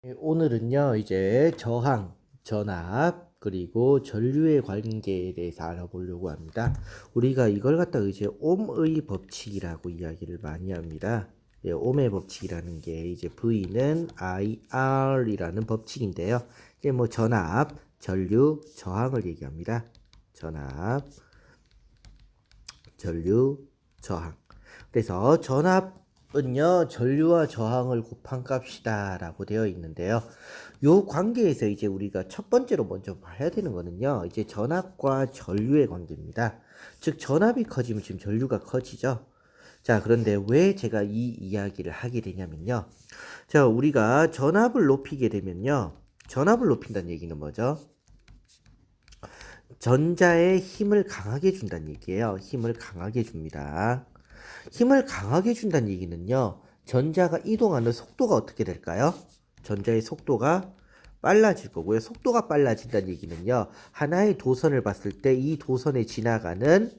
오늘은요, 이제 저항, 전압, 그리고 전류의 관계에 대해서 알아보려고 합니다. 우리가 이걸 갖다가 이제 옴의 법칙이라고 이야기를 많이 합니다. 옴의 법칙이라는 게 이제 V는 IR이라는 법칙인데요. 이제 뭐 전압, 전류, 저항을 얘기합니다. 전압, 전류, 저항. 그래서 전압은요, 전류와 저항을 곱한 값이다 라고 되어 있는데요. 요 관계에서 이제 우리가 첫 번째로 먼저 봐야 되는 거는요, 이제 전압과 전류의 관계입니다. 즉, 전압이 커지면 지금 전류가 커지죠. 자, 그런데 왜 제가 이 이야기를 하게 되냐면요. 자, 우리가 전압을 높이게 되면요, 전압을 높인다는 얘기는 뭐죠? 전자의 힘을 강하게 준다는 얘기예요. 힘을 강하게 줍니다. 힘을 강하게 준다는 얘기는요. 전자가 이동하는 속도가 어떻게 될까요? 전자의 속도가 빨라질 거고요. 속도가 빨라진다는 얘기는요. 하나의 도선을 봤을 때 이 도선에 지나가는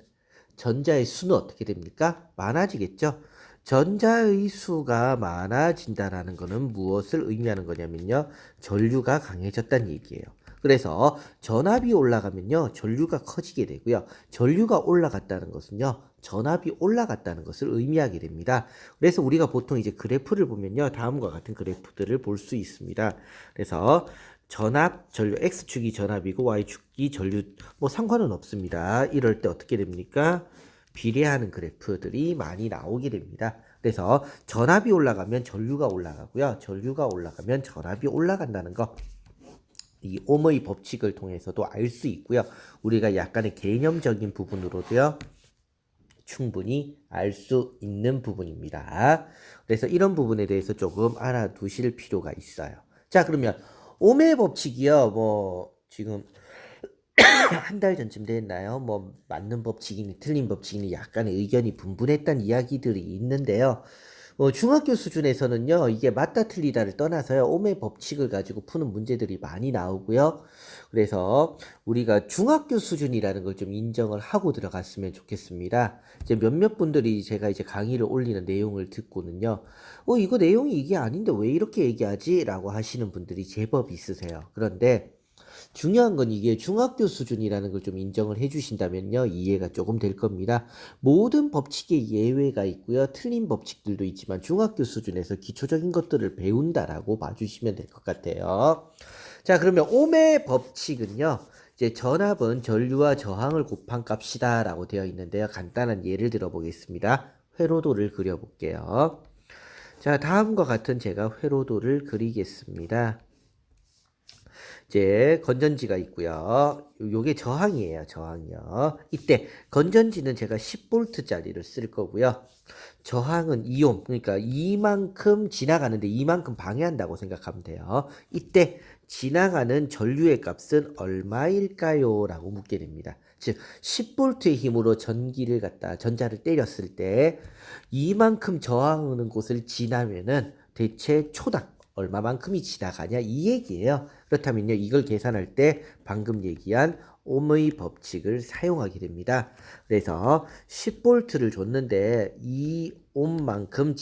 전자의 수는 어떻게 됩니까? 많아지겠죠. 전자의 수가 많아진다라는 것은 무엇을 의미하는 거냐면요. 전류가 강해졌다는 얘기예요. 그래서 전압이 올라가면요. 전류가 커지게 되고요. 전류가 올라갔다는 것은요. 전압이 올라갔다는 것을 의미하게 됩니다. 그래서 우리가 보통 이제 그래프를 보면요. 다음과 같은 그래프들을 볼 수 있습니다. 그래서 전압, 전류, X축이 전압이고 Y축이 전류, 뭐 상관은 없습니다. 이럴 때 어떻게 됩니까? 비례하는 그래프들이 많이 나오게 됩니다. 그래서 전압이 올라가면 전류가 올라가고요. 전류가 올라가면 전압이 올라간다는 거. 이 옴의 법칙을 통해서도 알 수 있고요. 우리가 약간의 개념적인 부분으로도요. 충분히 알 수 있는 부분입니다. 그래서 이런 부분에 대해서 조금 알아두실 필요가 있어요. 자, 그러면 옴의 법칙이요. 뭐 지금 한 달 전쯤 됐나요? 뭐 맞는 법칙이니 틀린 법칙이니 약간의 의견이 분분했던 이야기들이 있는데요. 중학교 수준에서는요, 이게 맞다 틀리다를 떠나서요, 옴의 법칙을 가지고 푸는 문제들이 많이 나오고요. 그래서 우리가 중학교 수준이라는 걸 좀 인정을 하고 들어갔으면 좋겠습니다. 이제 몇몇 분들이 제가 이제 강의를 올리는 내용을 듣고는요, 이거 내용이 이게 아닌데 왜 이렇게 얘기하지? 라고 하시는 분들이 제법 있으세요. 그런데 중요한 건 이게 중학교 수준이라는 걸 좀 인정을 해주신다면요, 이해가 조금 될 겁니다. 모든 법칙에 예외가 있고요, 틀린 법칙들도 있지만 중학교 수준에서 기초적인 것들을 배운다라고 봐주시면 될 것 같아요. 자, 그러면 옴의 법칙은요, 이제 전압은 전류와 저항을 곱한 값이다라고 되어 있는데요. 간단한 예를 들어보겠습니다. 회로도를 그려볼게요. 자, 다음과 같은 제가 회로도를 그리겠습니다. 이제 건전지가 있고요. 요게 저항이에요. 저항이요. 이때 건전지는 제가 10V짜리를 쓸 거고요. 저항은 2옴. 그러니까 이만큼 지나가는데 이만큼 방해한다고 생각하면 돼요. 이때 지나가는 전류의 값은 얼마일까요? 라고 묻게 됩니다. 즉 10V의 힘으로 전자를 때렸을 때 이만큼 저항하는 곳을 지나면은 대체 초당 얼마만큼이 지나가냐 이 얘기예요. 그렇다면요, 이걸 계산할 때 방금 얘기한 옴의 법칙을 사용하게 됩니다. 그래서 10V를 줬는데 2옴만큼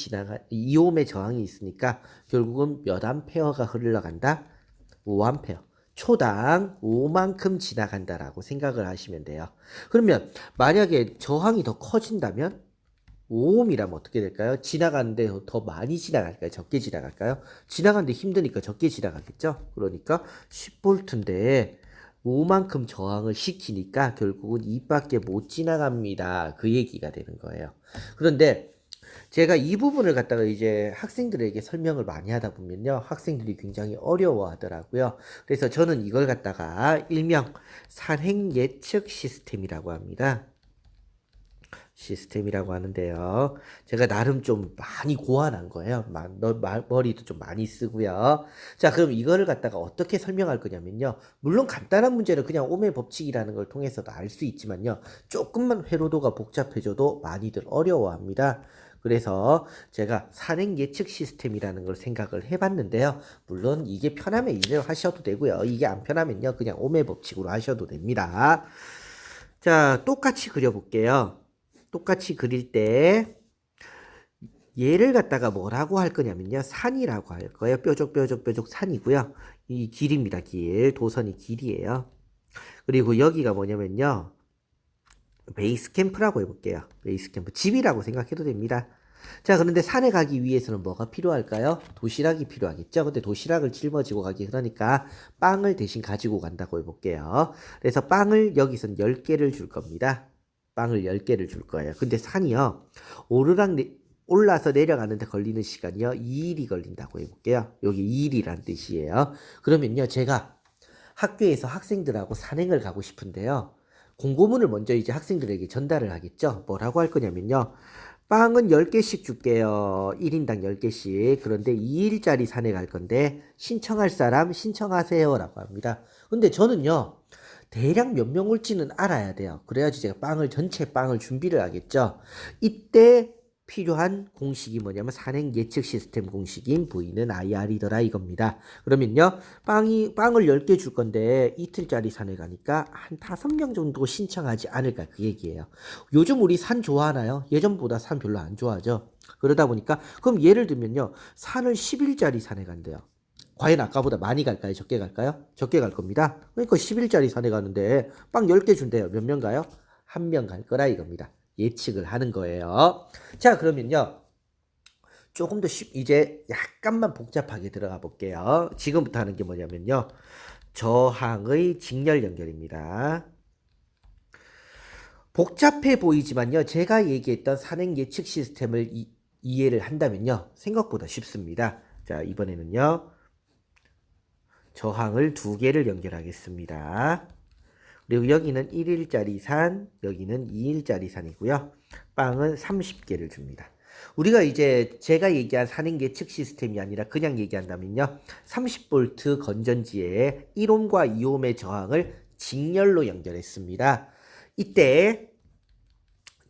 2옴의 저항이 있으니까 결국은 몇 암페어가 흘러간다? 5암페어. 초당 5만큼 지나간다라고 생각을 하시면 돼요. 그러면 만약에 저항이 더 커진다면 5옴이라면 어떻게 될까요? 지나가는데 더 많이 지나갈까요? 적게 지나갈까요? 지나가는데 힘드니까 적게 지나가겠죠? 그러니까 10V인데 5만큼 저항을 시키니까 결국은 입밖에 못 지나갑니다. 그 얘기가 되는 거예요. 그런데 제가 이 부분을 갖다가 이제 학생들에게 설명을 많이 하다 보면요. 학생들이 굉장히 어려워 하더라고요. 그래서 저는 이걸 갖다가 일명 산행 예측 시스템이라고 합니다. 시스템이라고 하는데요. 제가 나름 좀 많이 고안한 거예요. 머리도 좀 많이 쓰고요. 자, 그럼 이거를 갖다가 어떻게 설명할 거냐면요. 물론 간단한 문제는 그냥 옴의 법칙이라는 걸 통해서도 알 수 있지만요. 조금만 회로도가 복잡해져도 많이들 어려워합니다. 그래서 제가 산행 예측 시스템이라는 걸 생각을 해봤는데요. 물론 이게 편하면 이대로 하셔도 되고요. 이게 안 편하면요. 그냥 옴의 법칙으로 하셔도 됩니다. 자, 똑같이 그려볼게요. 똑같이 그릴 때 얘를 갖다가 뭐라고 할 거냐면요. 산이라고 할 거예요. 뾰족뾰족뾰족 산이고요. 이 길입니다. 길. 도선이 길이에요. 그리고 여기가 뭐냐면요. 베이스 캠프라고 해볼게요. 베이스 캠프. 집이라고 생각해도 됩니다. 자, 그런데 산에 가기 위해서는 뭐가 필요할까요? 도시락이 필요하겠죠? 근데 도시락을 짊어지고 가기 그러니까 빵을 대신 가지고 간다고 해볼게요. 그래서 빵을 여기선 10개를 줄 겁니다. 빵을 10개를 줄 거예요. 근데 산이요. 올라서 내려가는데 걸리는 시간이요. 2일이 걸린다고 해볼게요. 여기 2일이란 뜻이에요. 그러면요. 제가 학교에서 학생들하고 산행을 가고 싶은데요. 공고문을 먼저 이제 학생들에게 전달을 하겠죠. 뭐라고 할 거냐면요. 빵은 10개씩 줄게요. 1인당 10개씩. 그런데 2일짜리 산에 갈 건데 신청할 사람 신청하세요 라고 합니다. 근데 저는요. 대략 몇 명 올지는 알아야 돼요. 그래야지 제가 전체 빵을 준비를 하겠죠. 이때 필요한 공식이 뭐냐면 산행 예측 시스템 공식인 V는 IR이더라 이겁니다. 그러면요. 빵을 10개 줄 건데 이틀짜리 산에 가니까 한 5명 정도 신청하지 않을까 그 얘기예요. 요즘 우리 산 좋아하나요? 예전보다 산 별로 안 좋아하죠. 그러다 보니까 그럼 예를 들면요. 산을 10일짜리 산에 간대요. 과연 아까보다 많이 갈까요? 적게 갈까요? 적게 갈 겁니다. 그러니까 10일짜리 산에 가는데 빵 10개 준대요. 몇 명 가요? 한 명 갈 거라 이겁니다. 예측을 하는 거예요. 자, 그러면요. 조금 더 이제 약간만 복잡하게 들어가 볼게요. 지금부터 하는 게 뭐냐면요. 저항의 직렬 연결입니다. 복잡해 보이지만요. 제가 얘기했던 산행 예측 시스템을 이해를 한다면요. 생각보다 쉽습니다. 자, 이번에는요. 저항을 2개를 연결하겠습니다. 그리고 여기는 1일짜리 산, 여기는 2일짜리 산이고요. 빵은 30개를 줍니다. 우리가 이제 제가 얘기한 산행 예측 시스템이 아니라 그냥 얘기한다면요. 30V 건전지에 1옴과 2옴의 저항을 직렬로 연결했습니다. 이때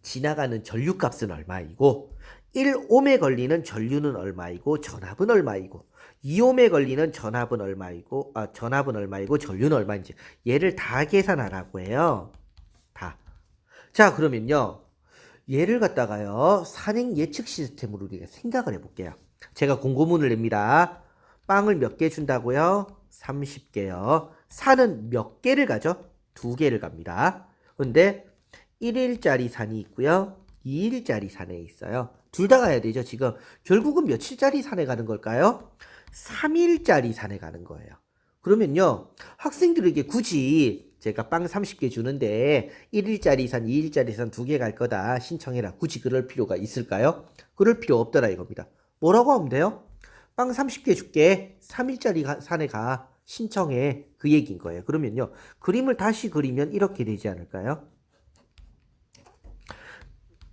지나가는 전류값은 얼마이고 1옴에 걸리는 전류는 얼마이고 전압은 얼마이고 2옴에 걸리는 전압은 얼마이고 전류는 얼마인지 얘를 다 계산하라고 해요. 다. 자, 그러면요. 얘를 갖다가요. 산행 예측 시스템으로 우리가 생각을 해볼게요. 제가 공고문을 냅니다. 빵을 몇 개 준다고요? 30개요. 산은 몇 개를 가죠? 2개를 갑니다. 근데 1일짜리 산이 있고요. 2일짜리 산에 있어요. 둘 다 가야 되죠. 지금 결국은 며칠짜리 산에 가는 걸까요? 3일짜리 산에 가는 거예요. 그러면요. 학생들에게 굳이 제가 빵 30개 주는데 1일짜리 산, 2일짜리 산 2개 갈 거다 신청해라. 굳이 그럴 필요가 있을까요? 그럴 필요 없더라 이겁니다. 뭐라고 하면 돼요? 빵 30개 줄게. 3일짜리 산에 가. 신청해. 그 얘기인 거예요. 그러면요. 그림을 다시 그리면 이렇게 되지 않을까요?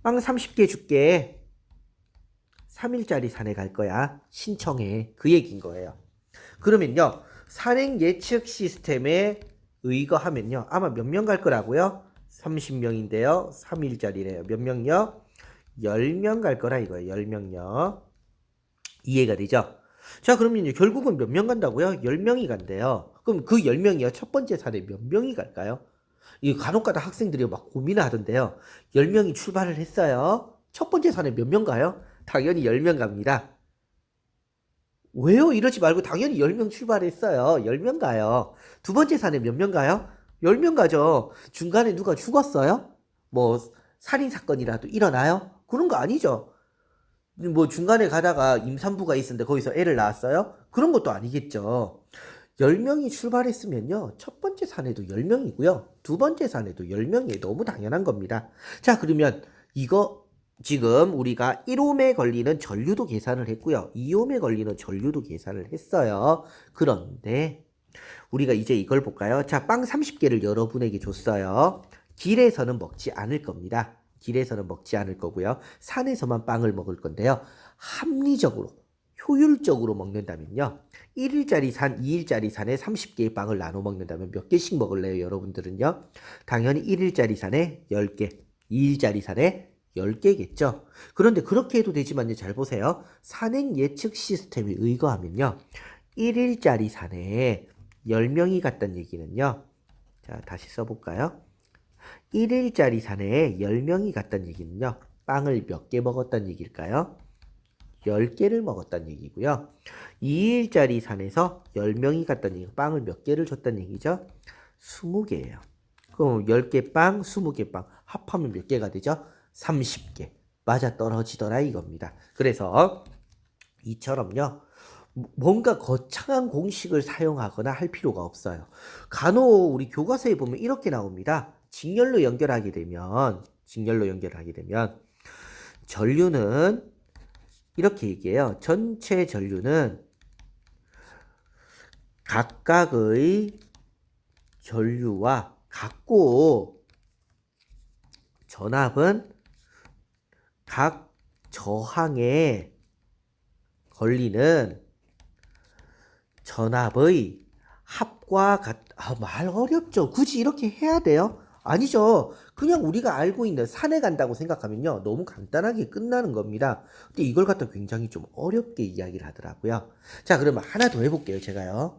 빵 30개 줄게. 3일짜리 산에 갈 거야. 신청해. 그 얘기인 거예요. 그러면요. 산행 예측 시스템에 의거하면요. 아마 몇 명 갈 거라고요? 30명인데요. 3일짜리래요. 몇 명요? 10명 갈 거라 이거예요. 10명요. 이해가 되죠? 자, 그러면요. 결국은 몇 명 간다고요? 10명이 간대요. 그럼 그 10명이요. 첫 번째 산에 몇 명이 갈까요? 이 간혹가다 학생들이 막 고민을 하던데요. 10명이 출발을 했어요. 첫 번째 산에 몇 명 가요? 당연히 10명 갑니다. 왜요? 이러지 말고 당연히 10명 출발했어요. 10명 가요. 두 번째 산에 몇 명 가요? 10명 가죠. 중간에 누가 죽었어요? 뭐 살인사건이라도 일어나요? 그런 거 아니죠. 뭐 중간에 가다가 임산부가 있었는데 거기서 애를 낳았어요? 그런 것도 아니겠죠. 10명이 출발했으면요. 첫 번째 산에도 10명이고요. 두 번째 산에도 10명이 너무 당연한 겁니다. 자, 그러면 이거 지금 우리가 1옴에 걸리는 전류도 계산을 했고요. 2옴에 걸리는 전류도 계산을 했어요. 그런데 우리가 이제 이걸 볼까요? 자, 빵 30개를 여러분에게 줬어요. 길에서는 먹지 않을 겁니다. 길에서는 먹지 않을 거고요. 산에서만 빵을 먹을 건데요. 합리적으로, 효율적으로 먹는다면요. 1일짜리 산, 2일짜리 산에 30개의 빵을 나눠 먹는다면 몇 개씩 먹을래요, 여러분들은요? 당연히 1일짜리 산에 10개, 2일짜리 산에 10개겠죠. 그런데 그렇게 해도 되지만요. 잘 보세요. 산행 예측 시스템에 의거하면요. 1일짜리 산에 10명이 갔다는 얘기는요. 자, 다시 써볼까요? 1일짜리 산에 10명이 갔다는 얘기는요. 빵을 몇 개 먹었다는 얘기일까요? 10개를 먹었다는 얘기고요. 2일짜리 산에서 10명이 갔다는 얘기, 빵을 몇 개를 줬다는 얘기죠? 20개예요. 그럼 10개 빵, 20개 빵 합하면 몇 개가 되죠? 30개. 맞아 떨어지더라 이겁니다. 그래서 이처럼요. 뭔가 거창한 공식을 사용하거나 할 필요가 없어요. 간혹 우리 교과서에 보면 이렇게 나옵니다. 직렬로 연결하게 되면 전류는 이렇게 얘기해요. 전체 전류는 각각의 전류와 같고 전압은 각 저항에 걸리는 전압의 합과 말 어렵죠. 굳이 이렇게 해야 돼요? 아니죠. 그냥 우리가 알고 있는 산에 간다고 생각하면요. 너무 간단하게 끝나는 겁니다. 근데 이걸 갖다 굉장히 좀 어렵게 이야기를 하더라고요. 자, 그러면 하나 더 해볼게요. 제가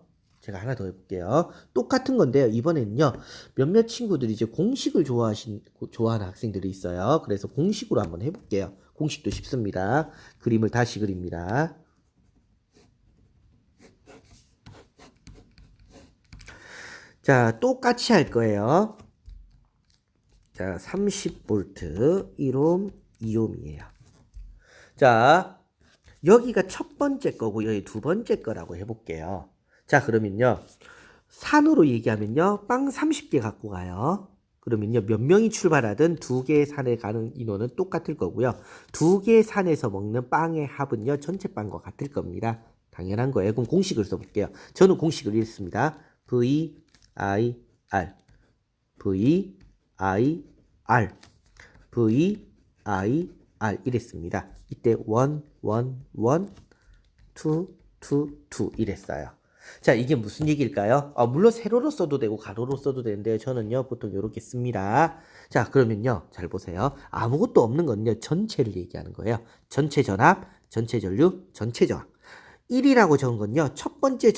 하나 더 해볼게요. 똑같은 건데요. 이번에는요. 몇몇 친구들이 이제 공식을 좋아하는 학생들이 있어요. 그래서 공식으로 한번 해볼게요. 공식도 쉽습니다. 그림을 다시 그립니다. 자, 똑같이 할 거예요. 자, 30V 1옴, 2옴이에요. 자, 여기가 첫 번째 거고 여기 두 번째 거라고 해볼게요. 자, 그러면요. 산으로 얘기하면요. 빵 30개 갖고 가요. 그러면요. 몇 명이 출발하든 두 개의 산에 가는 인원은 똑같을 거고요. 두 개의 산에서 먹는 빵의 합은요. 전체 빵과 같을 겁니다. 당연한 거예요. 그럼 공식을 써볼게요. 저는 공식을 읽습니다. V, I, R. V, I, R. V, I, R. 이랬습니다. 이때 1, 1, 1, 2, 2, 2 이랬어요. 자, 이게 무슨 얘기일까요? 물론 세로로 써도 되고 가로로 써도 되는데 저는요 보통 이렇게 씁니다. 자, 그러면요 잘 보세요. 아무것도 없는 건요 전체를 얘기하는 거예요. 전체 전압, 전체 전류, 전체 저항. 1이라고 적은 건요 첫 번째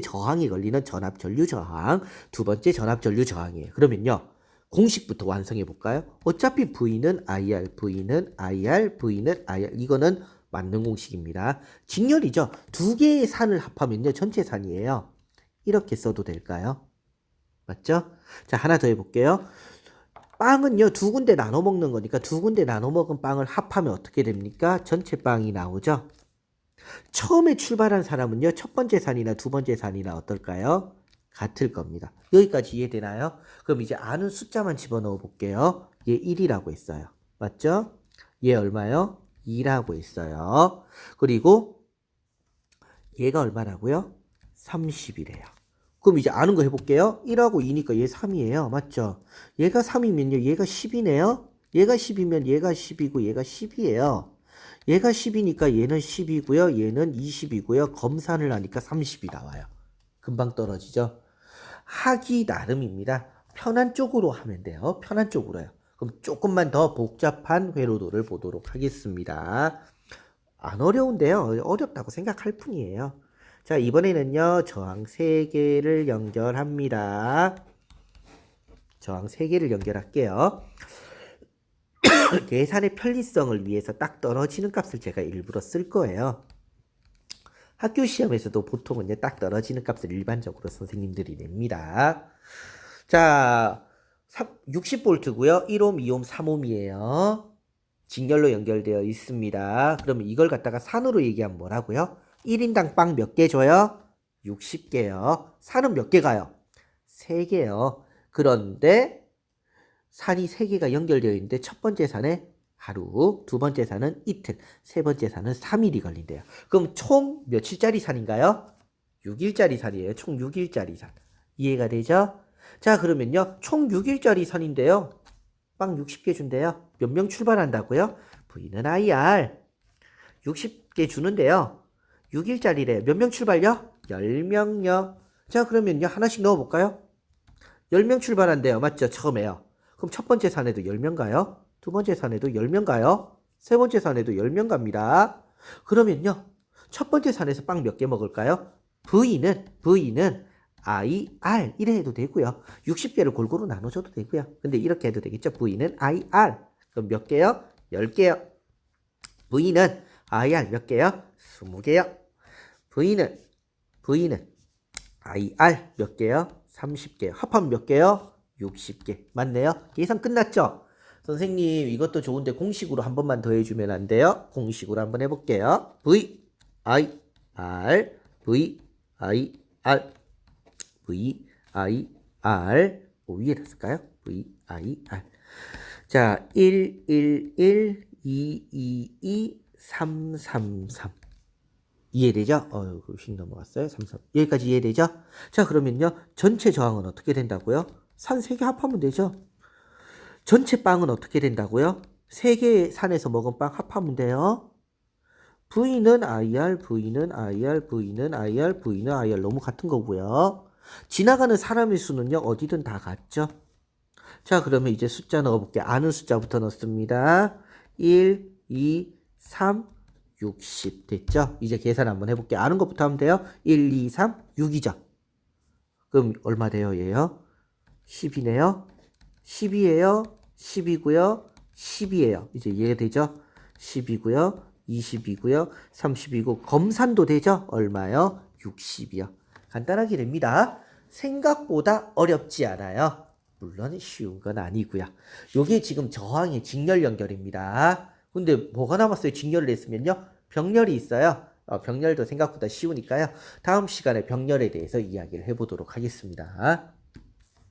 저항이 걸리는 전압 전류 저항, 두 번째 전압 전류 저항이에요. 그러면요 공식부터 완성해 볼까요? 어차피 V는 IR, V는 IR, V는 IR. 이거는 맞는 공식입니다. 직렬이죠. 두 개의 산을 합하면요. 전체 산이에요. 이렇게 써도 될까요? 맞죠? 자, 하나 더 해볼게요. 빵은요. 두 군데 나눠 먹는 거니까 두 군데 나눠 먹은 빵을 합하면 어떻게 됩니까? 전체 빵이 나오죠. 처음에 출발한 사람은요. 첫 번째 산이나 두 번째 산이나 어떨까요? 같을 겁니다. 여기까지 이해되나요? 그럼 이제 아는 숫자만 집어넣어 볼게요. 얘 1이라고 했어요. 맞죠? 얘 얼마요? 2라고 했어요. 그리고 얘가 얼마라고요? 30이래요. 그럼 이제 아는 거 해볼게요. 1하고 2니까 얘 3이에요. 맞죠? 얘가 3이면요. 얘가 10이네요. 얘가 10이면 얘가 10이고 얘가 10이에요. 얘가 10이니까 얘는 10이고요. 얘는 20이고요. 검산을 하니까 30이 나와요. 금방 떨어지죠? 하기 나름입니다. 편한 쪽으로 하면 돼요. 편한 쪽으로요. 그럼 조금만 더 복잡한 회로도를 보도록 하겠습니다. 안 어려운데요. 어렵다고 생각할 뿐이에요. 자, 이번에는요. 저항 3개를 연결합니다. 저항 3개를 연결할게요. 계산의 편리성을 위해서 딱 떨어지는 값을 제가 일부러 쓸 거예요. 학교 시험에서도 보통은 딱 떨어지는 값을 일반적으로 선생님들이 냅니다. 자, 60V고요. 1옴, 2옴, 3옴이에요. 직렬로 연결되어 있습니다. 그러면 이걸 갖다가 산으로 얘기하면 뭐라고요? 1인당 빵 몇 개 줘요? 60개요. 산은 몇 개 가요? 3개요. 그런데 산이 3개가 연결되어 있는데 첫 번째 산에 하루, 두 번째 산은 이틀, 세 번째 산은 3일이 걸린대요. 그럼 총 며칠짜리 산인가요? 6일짜리 산이에요. 총 6일짜리 산. 이해가 되죠? 자, 그러면요. 총 6일짜리 산인데요. 빵 60개 준대요. 몇 명 출발한다고요? V는 IR. 60개 주는데요. 6일짜리래요. 몇 명 출발요? 10명요. 자, 그러면요. 하나씩 넣어볼까요? 10명 출발한대요. 맞죠? 처음에요. 그럼 첫 번째 산에도 10명 가요? 두 번째 산에도 10명 가요? 세 번째 산에도 10명 갑니다. 그러면요. 첫 번째 산에서 빵 몇 개 먹을까요? V는 IR 이래 해도 되고요. 60개를 골고루 나눠줘도 되고요. 근데 이렇게 해도 되겠죠. V는 IR. 그럼 몇 개요? 10개요. V는 IR 몇 개요? 20개요. V는 IR 몇 개요? 30개. 합하면 몇 개요? 60개. 맞네요. 계산 끝났죠? 선생님 이것도 좋은데 공식으로 한 번만 더 해주면 안 돼요? 공식으로 한번 해볼게요. V, I, R, V, I, R, V, I, R. 위에다 쓸까요? V, I, R. 자, 1, 1, 1, 2, 2, 2, 3, 3, 3. 이해되죠? 씩 넘어갔어요. 3, 3. 여기까지 이해되죠? 자, 그러면요. 전체 저항은 어떻게 된다고요? 산 3개 합하면 되죠? 전체 빵은 어떻게 된다고요? 3개의 산에서 먹은 빵 합하면 돼요. V는 IR, V는 IR, V는 IR, V는 IR 너무 같은 거고요. 지나가는 사람의 수는요. 어디든 다 같죠? 자, 그러면 이제 숫자 넣어볼게요. 아는 숫자부터 넣습니다. 1, 2, 3, 60 됐죠? 이제 계산 한번 해볼게요. 아는 것부터 하면 돼요. 1, 2, 3, 6이죠? 그럼 얼마 돼요, 얘요? 10이네요. 10이에요. 10이고요. 10이에요. 이제 이해되죠? 10이고요. 20이고요. 30이고 검산도 되죠? 얼마요? 60이요. 간단하게 됩니다. 생각보다 어렵지 않아요. 물론 쉬운 건 아니고요. 요게 지금 저항의 직렬 연결입니다. 근데 뭐가 남았어요? 직렬을 했으면요. 병렬이 있어요. 병렬도 생각보다 쉬우니까요. 다음 시간에 병렬에 대해서 이야기를 해보도록 하겠습니다.